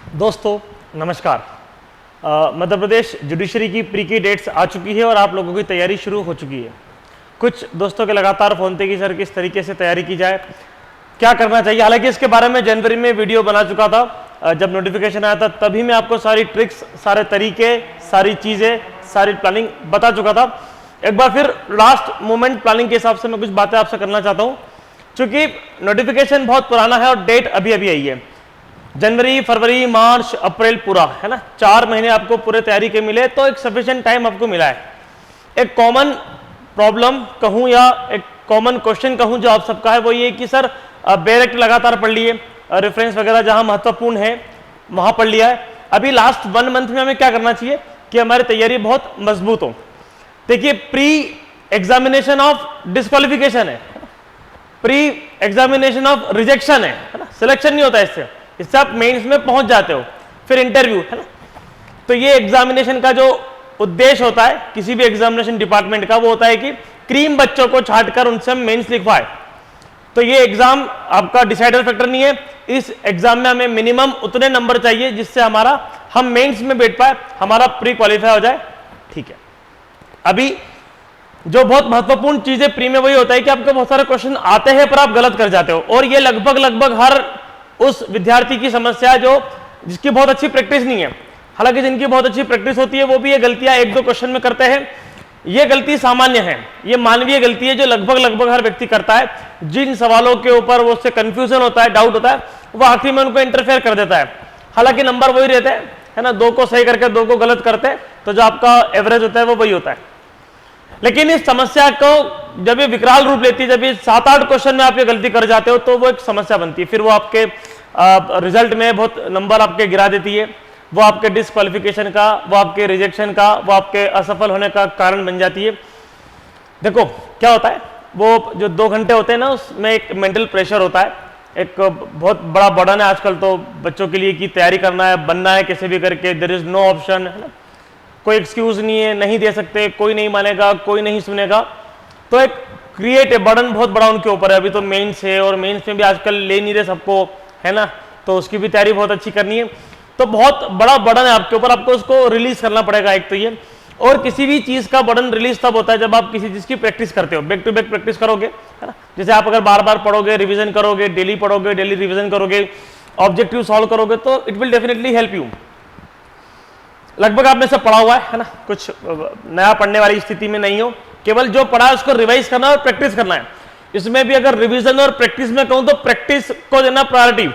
दोस्तों नमस्कार। मध्य प्रदेश जुडिशरी की प्री की डेट्स आ चुकी है और आप लोगों की तैयारी शुरू हो चुकी है। कुछ दोस्तों के लगातार फ़ोन थे कि सर किस तरीके से तैयारी की जाए, क्या करना चाहिए। हालांकि इसके बारे में जनवरी में वीडियो बना चुका था, जब नोटिफिकेशन आया था तभी मैं आपको सारी ट्रिक्स, सारे तरीके, सारी चीज़ें, सारी प्लानिंग बता चुका था। एक बार फिर लास्ट मोमेंट प्लानिंग के हिसाब से मैं कुछ बातें आपसे करना चाहता हूँ, क्योंकि नोटिफिकेशन बहुत पुराना है और डेट अभी अभी आई है। जनवरी, फरवरी, मार्च, अप्रैल पूरा है ना, 4 महीने आपको पूरे तैयारी के मिले, तो एक सफिशिएंट टाइम आपको मिला है। एक कॉमन प्रॉब्लम कहूँ या एक कॉमन क्वेश्चन कहूँ जो आप सबका है वो ये कि सर डायरेक्ट लगातार पढ़ लिए, रेफरेंस वगैरह जहाँ महत्वपूर्ण है वहाँ पढ़ लिया है, अभी लास्ट 1 मंथ में हमें क्या करना चाहिए कि हमारी तैयारी बहुत मजबूत हो। देखिए, प्री एग्जामिनेशन ऑफ डिस्क्वालिफिकेशन है, प्री एग्जामिनेशन ऑफ रिजेक्शन है ना, सिलेक्शन नहीं होता इससे आप मेंस में पहुंच जाते हो, फिर इंटरव्यू है ना। तो ये एग्जामिनेशन का जो उद्देश्य होता है किसी भी एग्जामिनेशन डिपार्टमेंट का, वो होता है कि क्रीम बच्चों को छांटकर उनसे हम मेंस लिखवाए। तो ये एग्जाम आपका डिसाइडर फैक्टर नहीं है, इस एग्जाम में हमें मिनिमम उतने नंबर चाहिए जिससे हम मेंस में बैठ पाए, हमारा प्री क्वालिफाई हो जाए। ठीक है, अभी जो बहुत महत्वपूर्ण चीजें प्री में वही होता है कि आपको बहुत सारे क्वेश्चन आते हैं पर आप गलत कर जाते हो, और ये लगभग हर उस विद्यार्थी की समस्या है जो जिसकी बहुत अच्छी प्रैक्टिस नहीं है। हालांकि जिनकी बहुत अच्छी प्रैक्टिस होती है वो भी ये गलतियां 1-2 क्वेश्चन में करते हैं। ये गलती सामान्य है, ये मानवीय गलती है जो लगभग हर व्यक्ति करता है। जिन सवालों के ऊपर वो उससे कंफ्यूजन होता है, डाउट होता है, वो आखिर में उनको इंटरफेयर कर देता है। हालांकि नंबर वही रहते हैं, है ना, 2 को सही करके 2 को गलत करते हैं, तो जो आपका एवरेज होता है वो वही होता है। लेकिन इस समस्या को जब ये विकराल रूप लेती है, जब ये 7-8 क्वेश्चन में आप ये गलती कर जाते हो, तो वो एक समस्या बनती है। फिर वो आपके रिजल्ट में बहुत नंबर आपके गिरा देती है, वो आपके डिस्क्वालिफिकेशन का, वो आपके रिजेक्शन का, वो आपके असफल होने का कारण बन जाती है। देखो क्या होता है, वो जो 2 घंटे होते हैं ना, उसमें एक मेंटल प्रेशर होता है, एक बहुत बड़ा बर्डन है आजकल तो बच्चों के लिए कि तैयारी करना है, बनना है कैसे भी करके, देयर इज नो ऑप्शन, है ना, कोई एक्सक्यूज नहीं है, नहीं दे सकते, कोई नहीं मानेगा, कोई नहीं सुनेगा। तो एक क्रिएट है बर्डन बहुत बड़ा उनके ऊपर है। अभी तो मेंस है और मेंस में भी आजकल ले नहीं रहे सबको, है ना, तो उसकी भी तैयारी बहुत अच्छी करनी है। तो बहुत बड़ा बर्डन है आपके ऊपर, आपको उसको रिलीज करना पड़ेगा एक तो ये। और किसी भी चीज़ का बर्डन रिलीज तब होता है जब आप किसी चीज़ की प्रैक्टिस करते हो, बैक टू बैक प्रैक्टिस करोगे, है ना। जैसे आप अगर बार बार पढ़ोगे, रिविजन करोगे, डेली रिविजन करोगे, ऑब्जेक्टिव सॉल्व करोगे, तो it will definitely help you. लगभग आपने सब पढ़ा हुआ है ना, कुछ नया पढ़ने वाली स्थिति में नहीं हो, केवल जो पढ़ा है उसको रिवाइज करना और प्रैक्टिस करना है। इसमें भी अगर रिवीजन और प्रैक्टिस में कहूं तो प्रैक्टिस को देना प्रायोरिटी।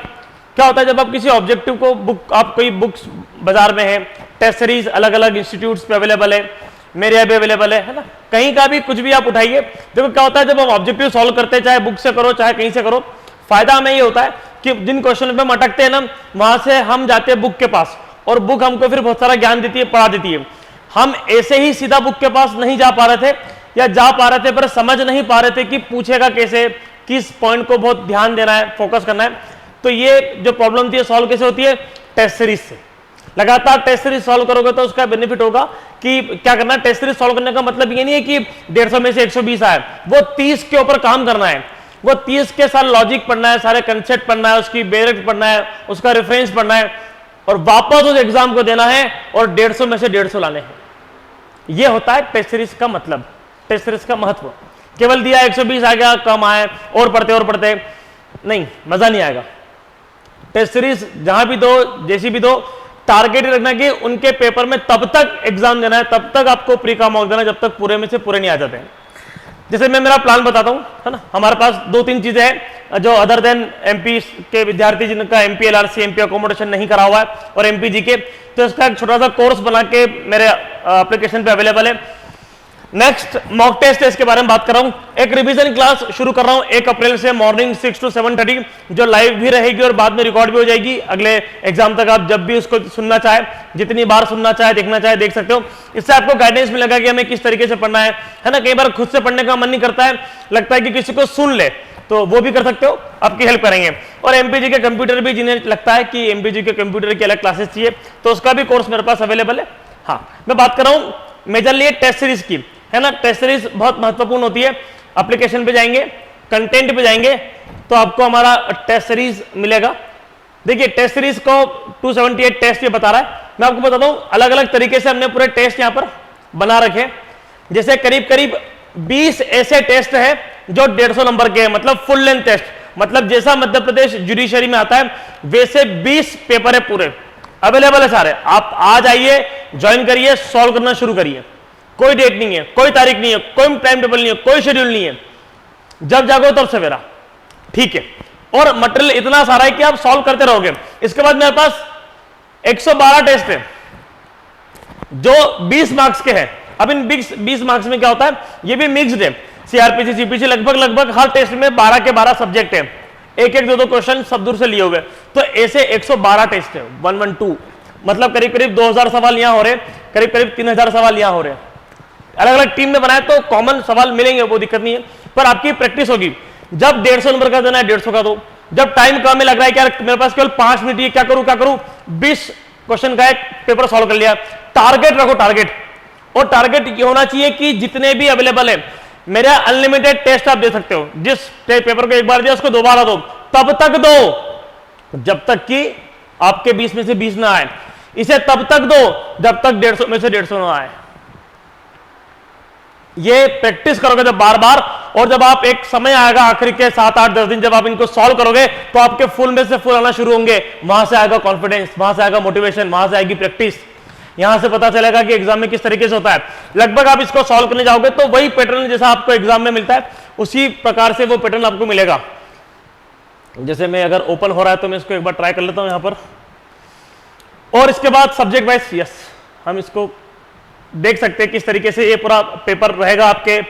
क्या होता है, जब आप किसी ऑब्जेक्टिव को आप कोई बुक्स बाजार में है, टेस्ट सीरीज अलग अलग इंस्टीट्यूट्स पे अवेलेबल है, मेरे यहाँ भी अवेलेबल है ना, कहीं का भी कुछ भी आप उठाइए। देखो क्या होता है, जब हम ऑब्जेक्टिव सॉल्व करते हैं, चाहे बुक से करो चाहे कहीं से करो, फायदा हमें ये होता है कि जिन क्वेश्चन पे हम अटकते हैं ना, वहां से हम जाते हैं बुक के पास, और बुक हमको फिर बहुत सारा ज्ञान देती है, पढ़ा देती है। हम ऐसे ही सीधा बुक के पास नहीं जा पा रहे थे, या जा पा रहे थे पर समझ नहीं पा रहे थे कि पूछेगा कैसे, किस पॉइंट को बहुत ध्यान देना है, फोकस करना है। तो ये जो प्रॉब्लम थी सॉल्व कैसे होती है, टेस्ट सीरीज से। लगातार टेस्ट सीरीज सॉल्व करोगे तो उसका बेनिफिट होगा कि क्या करना है, टेस्ट सीरीज सॉल्व करने का मतलब ये नहीं है कि 150 में से 120 आए, वो 30 के ऊपर काम करना है, वो 30 के साथ लॉजिक पढ़ना है, सारे कंसेप्ट पढ़ना है, उसकी बेरेक्ट पढ़ना है, उसका रेफरेंस पढ़ना है, और वापस उस एग्जाम को देना है और 150 में से 150 लाने हैं। यह होता है टेस्ट सीरीज का मतलब, टेस्ट सीरीज का महत्व। केवल दिया 120 आ गया, कम आए, और पढ़ते नहीं, मजा नहीं आएगा। टेस्ट सीरीज जहां भी दो, जैसी भी दो, टारगेट रखना कि उनके पेपर में तब तक एग्जाम देना है, तब तक आपको प्री का मॉक देना, जब तक पूरे में से पूरे नहीं आ जाते हैं। जैसे मैं मेरा प्लान बताता हूं, है ना, हमारे पास 2-3 चीजें हैं जो अदर देन एमपी के विद्यार्थी जिनका एमपी एलआरसी, एमपी अकोमोडेशन नहीं करा हुआ है, और एमपी जी के, तो इसका एक छोटा सा कोर्स बना के मेरे एप्लीकेशन पे अवेलेबल है। नेक्स्ट मॉक टेस्ट है, इसके बारे में बात कर रहा हूं। एक रिवीजन क्लास शुरू कर रहा हूं 1 अप्रैल से, मॉर्निंग 6 to 7:30, जो लाइव भी रहेगी और बाद में रिकॉर्ड भी हो जाएगी। अगले एग्जाम तक आप जब भी उसको सुनना चाहे, जितनी बार सुनना चाहे, देखना चाहे, देख सकते हो। इससे आपको गाइडेंस मिलेगा कि हमें किस तरीके से पढ़ना है ना। कई बार खुद से पढ़ने का मन नहीं करता है, लगता है कि किसी को सुन ले, तो वो भी कर सकते हो, आपकी हेल्प करेंगे। और एमपीजी के कंप्यूटर भी, जिन्हें लगता है कि एमपीजी के कंप्यूटर की अलग क्लासेस चाहिए, तो उसका भी कोर्स मेरे पास अवेलेबल है। हाँ, मैं बात कर रहा हूँ मेजरली टेस्ट सीरीज की, है ना। टेस्ट सीरीज बहुत महत्वपूर्ण होती है। एप्लीकेशन पे जाएंगे, कंटेंट पे जाएंगे, तो आपको हमारा टेस्ट सीरीज मिलेगा, देखिए टेस्ट सीरीज को 278 टेस्ट ये बता रहा है। मैं आपको बताता हूं अलग अलग तरीके से हमने पूरे टेस्ट यहां पर बना रखे। जैसे करीब करीब 20 ऐसे टेस्ट है जो 150 नंबर के हैं, मतलब फुल लेंथ टेस्ट, मतलब जैसा मध्य प्रदेश जुडिशरी में आता है वैसे 20 पेपर है पूरे अवेलेबल है सारे। आप आ जाइए, ज्वाइन करिए, सॉल्व करना शुरू करिए। कोई डेट नहीं है, कोई तारीख नहीं है, कोई टाइम टेबल नहीं है, कोई शेड्यूल नहीं है, जब जागो तब सवेरा, ठीक है। और मटेरियल इतना सारा है कि आप सॉल्व करते रहोगे। इसके बाद मेरे पास 112 टेस्ट है जो 20 मार्क्स के हैं। अब इन 20 मार्क्स में क्या होता है, ये भी मिक्स्ड है, सीआरपीसी सीपीसी लगभग हर टेस्ट में 12 के 12 सब्जेक्ट है, एक एक दो क्वेश्चन सब दूर से लिए हुए। तो ऐसे 112 टेस्ट है, 112, मतलब करीब करीब 2000 सवाल यहां हो रहे, करीब करीब 3000 सवाल यहां हो रहे। अलग अलग टीम ने बनाए तो कॉमन सवाल मिलेंगे, वो दिक्कत नहीं है, पर आपकी प्रैक्टिस होगी। जब 150 नंबर का देना है 150 का दो, जब टाइम कम में लग रहा है कि यार मेरे पास केवल 5 मिनट ही, क्या करूं 20 क्वेश्चन का एक पेपर सॉल्व कर लिया। टारगेट रखो, टारगेट, और टारगेट ये होना चाहिए कि जितने भी अवेलेबल है मेरा अनलिमिटेड टेस्ट आप दे सकते हो। जिस पेपर को एक बार दिया उसको दोबारा दो, तब तक दो जब तक कि आपके 20 में से 20 ना आए, इसे तब तक दो जब तक 150 में से 150 ना आए। ये प्रैक्टिस करोगे जब बार बार, और जब आप एक समय आएगा आखिर के 7 8 10 दिन जब आप इनको सॉल्व करोगे तो आपके फुल में से फुल आना शुरू होंगे। वहां से आएगा कॉन्फिडेंस, वहां से आएगा मोटिवेशन, वहां से आएगी प्रैक्टिस। यहां से पता चलेगा कि एग्जाम में किस तरीके से होता है। लगभग आप इसको सॉल्व करने जाओगे तो वही पैटर्न जैसा आपको एग्जाम में मिलता है उसी प्रकार से वो पैटर्न आपको मिलेगा। जैसे मैं अगर ओपन हो रहा है तो मैं इसको एक बार ट्राई कर लेता हूं यहां पर, और इसके बाद सब्जेक्ट वाइज यस हम इसको देख सकते हैं किस तरीके से ये पूरा पेपर रहेगा। आपके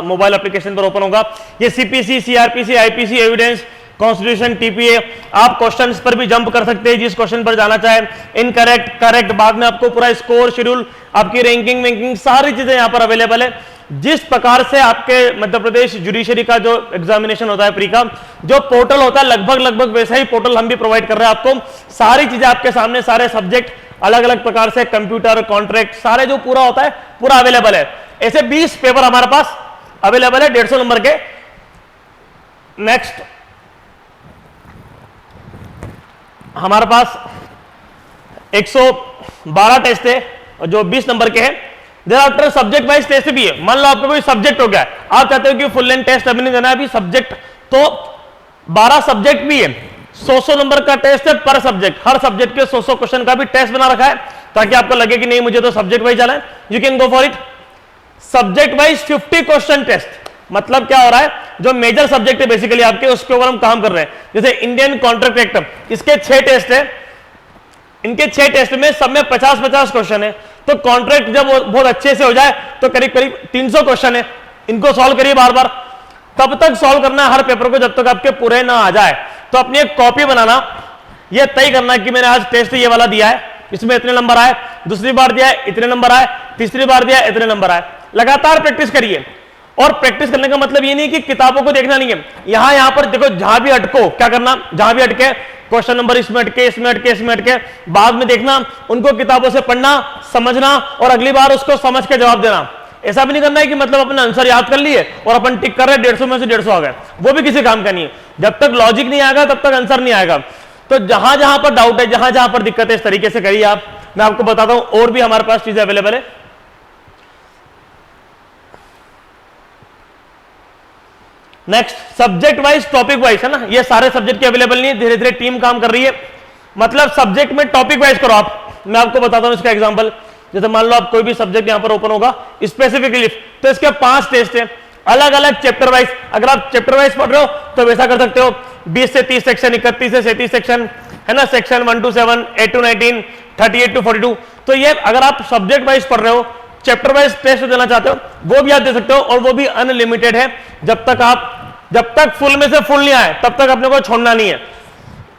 मोबाइल एप्लीकेशन पर ओपन होगा। ये CPC, CrPC, IPC, evidence, constitution, TPA, आप क्वेश्चंस पर भी जंप कर सकते हैं जिस क्वेश्चन पर जाना चाहे। इनकरेक्ट, करेक्ट, बाद में आपको पूरा स्कोर, शेड्यूल, आपकी रैंकिंग वैंकिंग सारी चीजें यहां पर अवेलेबल है। जिस प्रकार से आपके मध्य प्रदेश जुडिशरी का जो एग्जामिनेशन होता है प्री का, जो पोर्टल होता है लगभग वैसा ही पोर्टल हम भी प्रोवाइड कर रहे हैं आपको। सारी चीजें आपके सामने, सारे सब्जेक्ट अलग अलग प्रकार से, कंप्यूटर, कॉन्ट्रैक्ट, सारे जो पूरा होता है पूरा अवेलेबल है। ऐसे 20 पेपर हमारे पास अवेलेबल है 150 नंबर के। नेक्स्ट हमारे पास 112 टेस्ट है जो 20 नंबर के हैं। There after subject wise test भी है। मान लो आपका कोई सब्जेक्ट हो गया, आप चाहते हो कि फुल लेंथ टेस्ट अभी नहीं देना है, अभी सब्जेक्ट, तो 12 सब्जेक्ट भी है, 100 नंबर का टेस्ट है पर सब्जेक्ट। हर सब्जेक्ट के 100 क्वेश्चन का भी टेस्ट बना रखा है ताकि आपको लगे कि नहीं मुझे तो सब्जेक्ट वाइज जाना है, you can go for it. Subject wise 50 question test, मतलब क्या हो रहा है, जो मेजर सब्जेक्ट है बेसिकली आपके, उसके ऊपर हम काम कर रहे हैं। जैसे इंडियन कॉन्ट्रैक्ट एक्ट, इसके 6 टेस्ट है, इनके 6 टेस्ट में सब में 50-50 क्वेश्चन है। तो कॉन्ट्रैक्ट जब बहुत अच्छे से हो जाए तो करीब करीब 300 क्वेश्चन है, इनको सॉल्व करिए बार बार। तब तक सॉल्व करना है हर पेपर को जब तक आपके पूरे ना आ जाए। तो अपनी एक कॉपी बनाना, यह तय करना कि मैंने आज टेस्ट ये वाला दिया है, इसमें इतने नंबर आए, दूसरी बार दिया है इतने नंबर आए, तीसरी बार दिया इतने नंबर आए। लगातार प्रैक्टिस करिए। और प्रैक्टिस करने का मतलब ये नहीं कि किताबों को देखना नहीं है, यहां पर देखो, जहां भी अटको क्या करना, जहां भी अटके क्वेश्चन नंबर इसमें अटके, इसमें अटके, इसमें अटके, बाद में देखना, उनको किताबों से पढ़ना, समझना और अगली बार उसको समझ के जवाब देना। ऐसा भी नहीं करना है कि मतलब अपने आंसर याद कर लिए और अपन टिक कर रहे 150 में से 150 आ गए, वो भी किसी काम का नहीं है। जब तक लॉजिक नहीं आएगा तब तक आंसर नहीं आएगा। तो जहां जहां पर डाउट है, जहां जहां पर दिक्कत है, इस तरीके से करिए आप। मैं आपको बताता हूं और भी हमारे पास चीजें अवेलेबल है। Next subject wise, topic wise है ना, ये सारे सब्जेक्ट के अवेलेबल नहीं है, धीरे धीरे टीम काम कर रही है। मतलब सब्जेक्ट में टॉपिक वाइज करो आप। मैं आपको बताता हूं इसका एग्जांपल। जैसे मान लो आप कोई भी सब्जेक्ट यहां पर ओपन होगा स्पेसिफिकली, तो इसके 5 टेस्ट है अलग अलग चैप्टर वाइज। अगर आप चैप्टर वाइज पढ़ रहे हो तो वैसा कर सकते हो, 20 से 30 सेक्शन, 31 से 37 सेक्शन है ना, सेक्शन 1 to 7, 8 to 19, 38 to 42। तो ये अगर आप सब्जेक्ट वाइज पढ़ रहे हो, चैप्टर वाइज टेस्ट देना चाहते हो, वो भी आप दे सकते हो, और वो भी अनलिमिटेड है। जब तक फुल में से फुल नहीं आए तब तक अपने को छोड़ना नहीं है।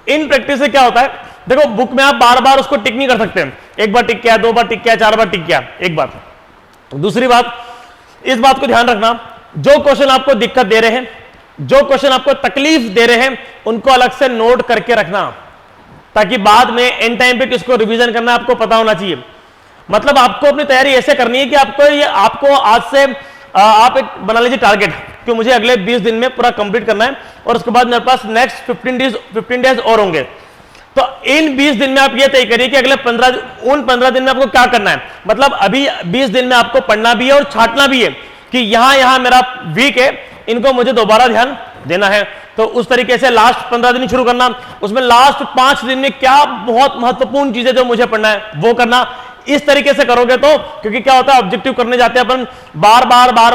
इन प्रैक्टिस से क्या होता है, देखो बुक में आप बार बार उसको टिक नहीं कर सकते, एक बार टिक किया, 2 बार टिक किया, 4 बार टिक किया, एक बार। दूसरी बात, इस बात को ध्यान रखना, जो क्वेश्चन आपको दिक्कत दे रहे हैं, जो क्वेश्चन आपको तकलीफ दे रहे हैं, उनको अलग से नोट करके रखना, ताकि बाद में एंड टाइम पे किसको रिवीजन करना आपको पता होना चाहिए। मतलब आपको अपनी तैयारी ऐसे करनी है कि आपको आज से आप एक बना लीजिए टारगेट कि मुझे अगले 20 दिन में पूरा कंप्लीट करना है, और उसके बाद मेरे पास नेक्स्ट 15 डेज और होंगे। तो इन 20 दिन में आप ये तय करिए कि अगले 15 दिन में आपको क्या करना है। मतलब अभी 20 दिन में आपको पढ़ना भी है और छांटना भी है कि यहां मेरा वीक है, इनको मुझे दोबारा ध्यान देना है। तो उस तरीके से लास्ट 15 दिन शुरू करना, उसमें लास्ट 5 दिन में क्या बहुत महत्वपूर्ण चीजें जो मुझे पढ़ना है वो करना। इस तरीके से करोगे तो, क्योंकि क्या होता है ऑब्जेक्टिव करने जाते हैं अपन बार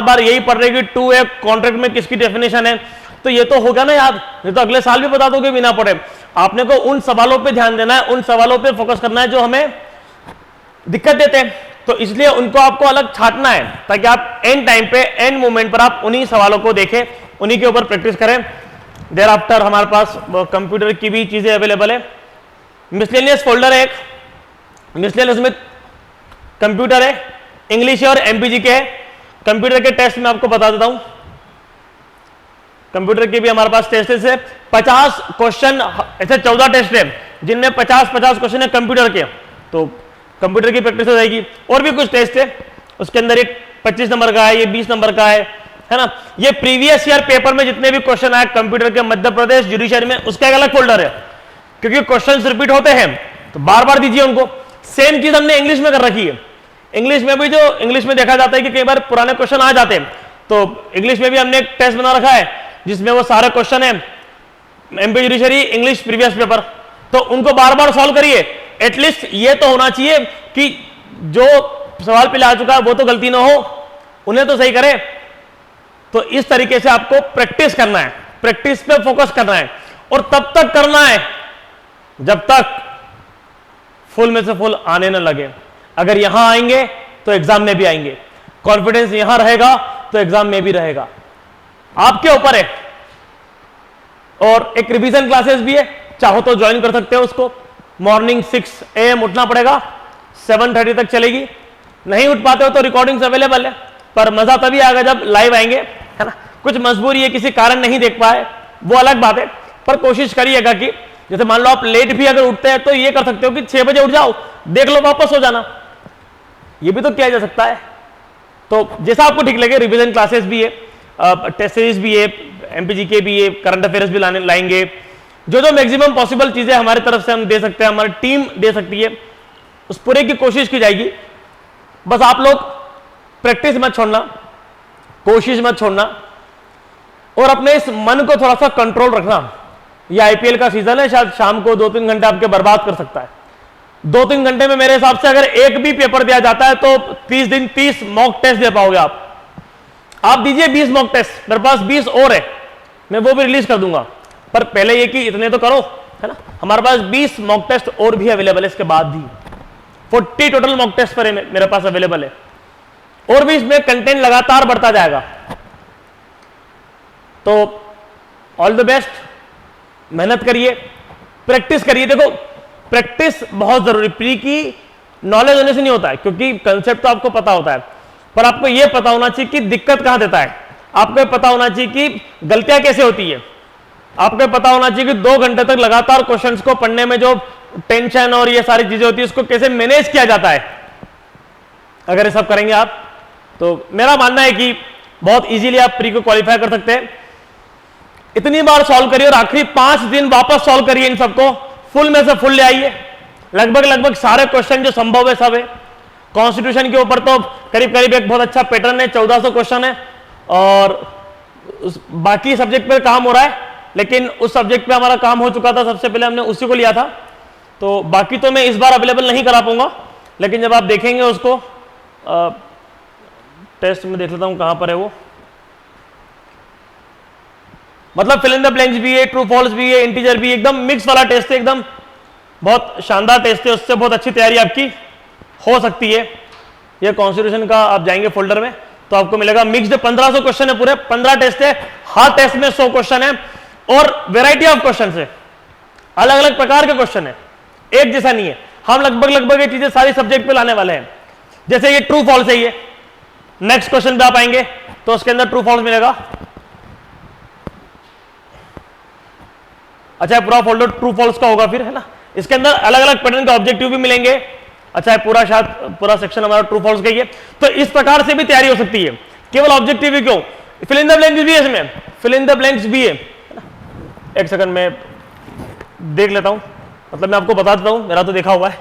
बार यही पढ़ रहे कि टू ए कॉन्ट्रैक्ट में किसकी डेफिनेशन है, तो ये तो होगा ना याद, ये तो अगले साल भी बता दोगे बिना पढ़े। आपने को उन सवालों पे ध्यान देना है, उन सवालों पे फोकस करना है जो हमें दिक्कत देते हैं, तो इसलिए उनको आपको अलग छांटना है ताकि आप एंड टाइम पे एंड मोमेंट पर आप उन्हीं सवालों को देखें, उन्हीं के ऊपर प्रैक्टिस करें। देर आफ्टर हमारे पास कंप्यूटर की भी चीजें अवेलेबल है। मिसलेनियस फोल्डर है एक, मिसलेनियस में कंप्यूटर है, इंग्लिश और एमपीजी के है। कंप्यूटर के टेस्ट में आपको बता देता हूं, कंप्यूटर के भी हमारे पास टेस्ट है 50 क्वेश्चन, ऐसे 14 टेस्ट है जिनमें 50 क्वेश्चन है कंप्यूटर के, तो कंप्यूटर की प्रैक्टिस हो जाएगी। और भी कुछ टेस्ट है उसके अंदर, एक 25 नंबर का है, ये 20 नंबर का है ना। ये प्रीवियस ईयर पेपर में जितने भी क्वेश्चन आए कंप्यूटर के मध्य प्रदेश जुडिशरी में, उसका एक अलग फोल्डर है, क्योंकि क्वेश्चन रिपीट होते हैं तो बार बार दीजिए उनको। सेम चीज हमने इंग्लिश में कर रखी है। इंग्लिश में भी जो इंग्लिश में देखा जाता है कि कई बार पुराने क्वेश्चन आ जाते हैं, तो इंग्लिश में भी हमने एक टेस्ट बना रखा है जिसमें वो सारे क्वेश्चन है MP judiciary English previous paper, तो उनको बार बार सॉल्व करिए। एटलीस्ट ये तो होना चाहिए कि जो सवाल पहले आ चुका है वो तो गलती ना हो, उन्हें तो सही करे। तो इस तरीके से आपको प्रैक्टिस करना है, प्रैक्टिस पे फोकस करना है, और तब तक करना है जब तक फुल में से फुल आने न लगे। अगर यहां आएंगे तो एग्जाम में भी आएंगे, कॉन्फिडेंस यहां रहेगा तो एग्जाम में भी रहेगा, आपके ऊपर है। और एक रिवीजन क्लासेस भी है, चाहो तो ज्वाइन कर सकते हो उसको। मॉर्निंग 6 AM उठना पड़ेगा, 7:30 तक चलेगी। नहीं उठ पाते हो तो रिकॉर्डिंग्स अवेलेबल है, पर मजा तभी आएगा जब लाइव आएंगे, है ना। कुछ मजबूरी है, किसी कारण नहीं देख पाए वो अलग बात है, पर कोशिश करिएगा कि जैसे मान लो आप लेट भी अगर उठते हैं तो ये कर सकते हो कि 6 बजे उठ जाओ, देख लो वापस हो जाना, ये भी तो किया जा सकता है। तो जैसा आपको ठीक लगे, रिवीजन क्लासेस भी है, टेस्ट सीरीज भी है, एमपीजी के भी है, करंट अफेयर्स भी लाएंगे। जो मैक्सिमम पॉसिबल चीजें हमारे तरफ से हम दे सकते हैं, हमारी टीम दे सकती है, उस पूरे की कोशिश की जाएगी। बस आप लोग प्रैक्टिस मत छोड़ना, कोशिश मत छोड़ना, और अपने इस मन को थोड़ा सा कंट्रोल रखना। ये आईपीएल का सीजन है, शायद शाम को 2-3 घंटे आपके बर्बाद कर सकता है। 2-3 घंटे में मेरे हिसाब से अगर एक भी पेपर दिया जाता है तो 30 दिन 30 मॉक टेस्ट दे पाओगे आप दीजिए 20 मॉक टेस्ट, मेरे पास 20 और है, मैं वो भी रिलीज कर दूंगा, पर पहले ये कि इतने तो करो, है ना। हमारे पास 20 मॉक टेस्ट और भी अवेलेबल है, इसके बाद भी 40 टोटल मॉक टेस्ट पर मेरे पास अवेलेबल है, और भी इसमें कंटेंट लगातार बढ़ता जाएगा। तो ऑल द बेस्ट, मेहनत करिए, प्रैक्टिस करिए। देखो प्रैक्टिस बहुत जरूरी, प्री की नॉलेज होने से नहीं होता है, क्योंकि कंसेप्ट तो आपको पता होता है, पर आपको यह पता होना चाहिए कि दिक्कत कहां देता है, आपको पता होना चाहिए कि गलतियां कैसे होती है, आपको पता होना चाहिए कि 2 घंटे तक लगातार क्वेश्चंस को पढ़ने में जो टेंशन और ये सारी चीजें होती है उसको कैसे मैनेज किया जाता है। अगर ये सब करेंगे आप, तो मेरा मानना है कि बहुत इजीली आप प्री को क्वालिफाई कर सकते हैं। इतनी बार सॉल्व करिए और आखिरी 5 दिन वापस सॉल्व करिए, इन सबको फुल में से फुल ले आइए। लगभग सारे क्वेश्चन जो संभव है सब है। कॉन्स्टिट्यूशन के ऊपर तो करीब एक बहुत अच्छा पैटर्न है, 1400 क्वेश्चन है, और बाकी सब्जेक्ट पे काम हो रहा है, लेकिन उस सब्जेक्ट पे हमारा काम हो चुका था, सबसे पहले हमने उसी को लिया था, तो बाकी तो मैं इस बार अवेलेबल नहीं करा पाऊंगा, लेकिन जब आप देखेंगे उसको टेस्ट में देख लेता हूं कहां पर है वो, मतलब फिल इन द ब्लैंक्स भी है, ट्रू फॉल्स भी है, इंटीजर भी, एकदम मिक्स वाला टेस्ट है, एकदम बहुत शानदार टेस्ट है, उससे बहुत अच्छी तैयारी आपकी हो सकती है। ये कॉन्स्टिट्यूशन का आप जाएंगे फोल्डर में तो आपको मिलेगा मिक्स्ड, 1500 क्वेश्चन है, पूरे 15 टेस्ट है, हर टेस्ट में 100 क्वेश्चन है, और वेराइटी ऑफ क्वेश्चन है, अलग अलग प्रकार के क्वेश्चन है, एक जैसा नहीं है। हम लगभग ये चीजें सारी सब्जेक्ट पे लाने वाले हैं। जैसे ये ट्रू फॉल्स है, ये नेक्स्ट क्वेश्चन पे आप आएंगे तो उसके अंदर ट्रू फॉल्स मिलेगा। अच्छा, पूरा फोल्डर ट्रू फॉल्स का होगा फिर, है ना। इसके अंदर अलग अलग पैटर्न के ऑब्जेक्टिव भी मिलेंगे। अच्छा है, पूरा सेक्शन हमारा ट्रू फॉल्स का ही है। तो इस प्रकार से भी तैयारी हो सकती है, केवल ऑब्जेक्टिव ही क्यों, फिल इन द ब्लैंक्स भी है इसमें, फिल इन द ब्लैंक्स भी है। एक सेकंड में देख लेता हूं, मतलब मैं आपको बता देता हूँ, मेरा तो देखा हुआ है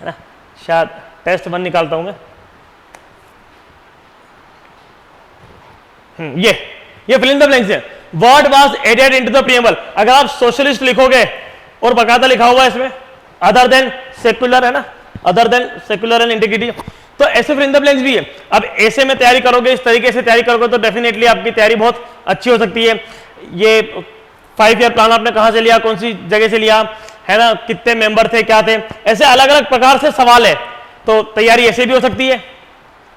ना। शायद टेस्ट 1 निकालता हूँ मैं। ये फिल इन द ब्लैंक्स है। What was added into the preamble. अगर आप सोशलिस्ट लिखोगे और बकायदा लिखा हुआ है इसमें अदर देन सेक्युलर, है ना, other than secular and integrity, तो ऐसे फिल इन द ब्लैंक्स भी है। अब ऐसे में तैयारी करोगे, इस तरीके से तैयारी करोगे तो डेफिनेटली आपकी तैयारी बहुत अच्छी हो सकती है। ये 5 ईयर प्लान आपने कहां से लिया, कौन सी जगह से लिया, है ना, कितने मेंबर थे, क्या थे, ऐसे अलग अलग प्रकार से सवाल है। तो तैयारी ऐसे भी हो सकती है,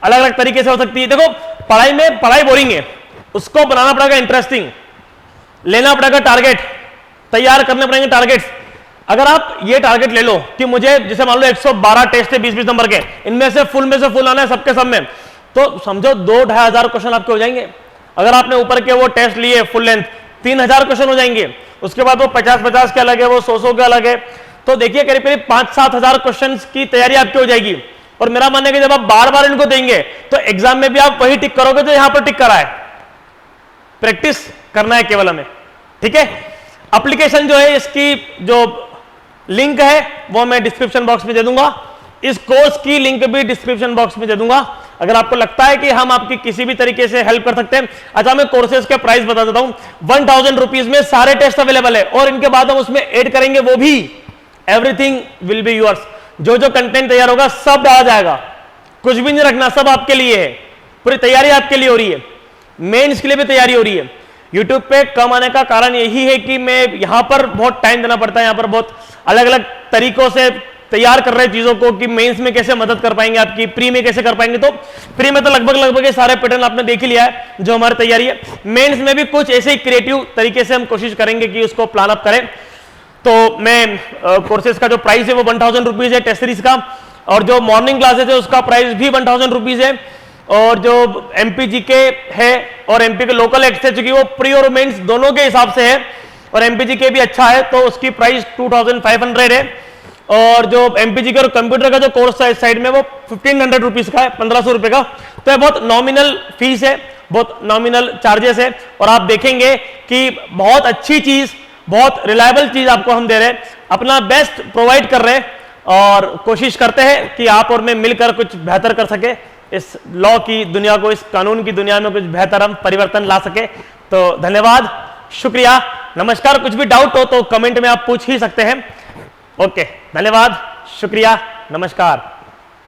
अलग अलग तरीके से हो सकती है। देखो पढ़ाई में, पढ़ाई बोरिंग है, उसको बनाना पड़ेगा इंटरेस्टिंग, लेना पड़ेगा टारगेट, तैयार करने पड़ेंगे टारगेट्स। अगर आप ये टारगेट ले लो कि मुझे जैसे मान लो 112 टेस्ट है 20-20 नंबर के, इनमें से फुल आना है सबके सब में, तो समझो 2-2.5 हजार क्वेश्चन आपके हो जाएंगे। अगर आपने ऊपर के वो टेस्ट लिए फुल लेंथ, 3000 क्वेश्चन हो जाएंगे। उसके बाद वो 50-50 के अलग है, वो 100 के अलग है। तो देखिए करीब करीब 5-7 हजार क्वेश्चन की तैयारी आपकी हो जाएगी। और मेरा मानना है कि जब आप बार बार इनको देंगे तो एग्जाम में भी आप वही टिक करोगे जो यहां पर टिक करा है। प्रैक्टिस करना है केवल हमें, ठीक है। एप्लीकेशन जो है, इसकी जो लिंक है वो मैं डिस्क्रिप्शन बॉक्स में दे दूंगा, इस कोर्स की लिंक भी डिस्क्रिप्शन बॉक्स में दे दूंगा। अगर आपको लगता है कि हम आपकी किसी भी तरीके से हेल्प कर सकते हैं। अच्छा मैं कोर्सेज के प्राइस बता देता हूं। 1000 रुपीज में सारे टेस्ट अवेलेबल है, और इनके बाद हम उसमें ऐड करेंगे वो भी, एवरीथिंग विल बी यूअर्स। जो जो कंटेंट तैयार होगा सब डाला जाएगा, कुछ भी नहीं रखना, सब आपके लिए है। पूरी तैयारी आपके लिए हो रही है, मेंस के लिए भी तैयारी हो रही है। यूट्यूब पे कम आने का कारण यही है कि मैं यहां पर बहुत टाइम देना पड़ता है, यहां पर बहुत अलग अलग तरीकों से तैयार कर रहे हैं चीजों को कि मेंस में कैसे मदद कर पाएंगे आपकी, प्री में कैसे कर पाएंगे। तो प्री में तो लगभग ये सारे पैटर्न आपने देख ही लिया है जो हमारी तैयारी है। मेंस में भी कुछ ऐसे ही क्रिएटिव तरीके से हम कोशिश करेंगे कि उसको प्लान अप करें। तो मैं कोर्सेज का जो प्राइस है वो 1000 रुपीज है टेस्ट सीरीज का, और जो मॉर्निंग क्लासेज है उसका प्राइस भी 1000 रुपीज है। और जो एमपी के है और एमपी के लोकल एक्ट है, चूंकि वो प्री और मेंस दोनों के हिसाब से है, और एमपी के भी अच्छा है तो उसकी प्राइस 2500 है। और जो एमपी के और कंप्यूटर का जो कोर्स है इस साइड में वो 1500 रुपीज का है, 1500 रुपए का। तो ये बहुत नॉमिनल फीस है, बहुत नॉमिनल चार्जेस है, और आप देखेंगे कि बहुत अच्छी चीज, बहुत रिलायबल चीज आपको हम दे रहे हैं, अपना बेस्ट प्रोवाइड कर रहे हैं, और कोशिश करते हैं कि आप और मैं मिलकर कुछ बेहतर कर सके, इस लॉ की दुनिया को, इस कानून की दुनिया में कुछ बेहतर हम परिवर्तन ला सके। तो धन्यवाद, शुक्रिया, नमस्कार। कुछ भी डाउट हो तो कमेंट में आप पूछ ही सकते हैं। ओके, धन्यवाद, शुक्रिया, नमस्कार।